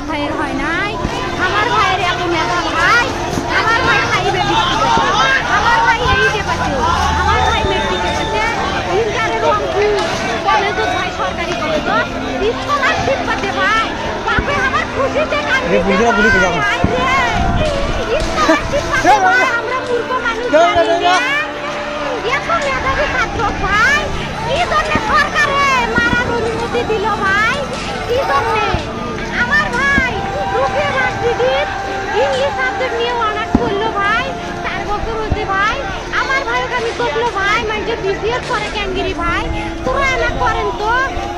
ভাইয়ের হয় নাই আমার ভাইয়ের এত মেধা ভাই আমার ভাই খাইবে আমার ভাই এইটে পাচ্ছে আমার ভাই মেট্রিকে পাচ্ছে ইন্টারের অঙ্কু কলেজত ভাই সরকারি কলেজ স্কলারশিপ পাচ্ছে ভাই বাপে আমার খুশিতে কান্দে স্কলারশিপ পাচ্ছে ভাই আমরা মূর্খ মানুষ জানি না এত মেধাবী ছাত্র ভাই কি জন্য সরকারে মারার অনুমতি দিল ভাই কি জন্য আমার ভাই রুকে ভার্সিটির ইংলিশ সাবজেক্ট নিয়ে অনার্স করলো ভাই 4 বছর হয়েছে ভাই আমার ভাইকে আমি করলো ভাই মানে বিসিএস করে ক্যাঙ্গিরি ভাই তোরা এনা করেন তো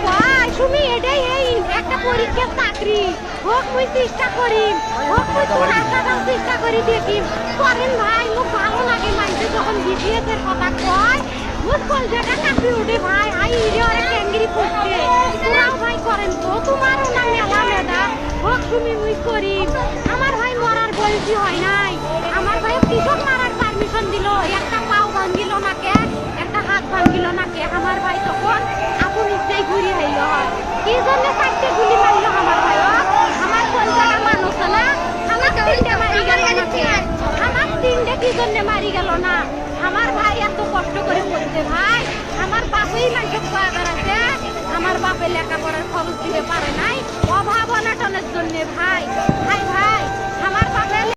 ভাই তুমি এটাই এই একটা পরীক্ষার চাকরি হোক মুই চেষ্টা করি হোক মুই তোর আশাটাও চেষ্টা করি দেখি করেন ভাই মুখ ভালো লাগে মানে যখন বিসিএস এর কথা কয় মুসকল যেটা কাপি উঠে ভাই আই ইরে ওরা ক্যাঙ্গিরি করতে তোরাও ভাই করেন তো তোমারও না মেলা মেধা হোক তুমি মুই করি আমার ভাই মরার বয়সী হয় নাই আমার ভাই কিশোর মারার পারমিশন দিল একটা পাও ভাঙ্গিল নাকে একটা হাত ভাঙ্গিল নাকে আমার ভাই তখন আপন ইচ্ছাই ঘুরি হইল কি জন্য 4টে গুলি মারলো আমার ভাই আমার কলকাতা মানুষ না আমার 3টে মারি গেল নাকে আমার 3টে কি জন্য মারি গেল না আমার ভাই এত কষ্ট করে পড়ছে ভাই আমার বাপই মানুষ বেড়াচ্ছে আমার বাপে লেখাপড়ার খরচ দিতে পারে নাই অভাব অনাটনের জন্য ভাই ভাই ভাই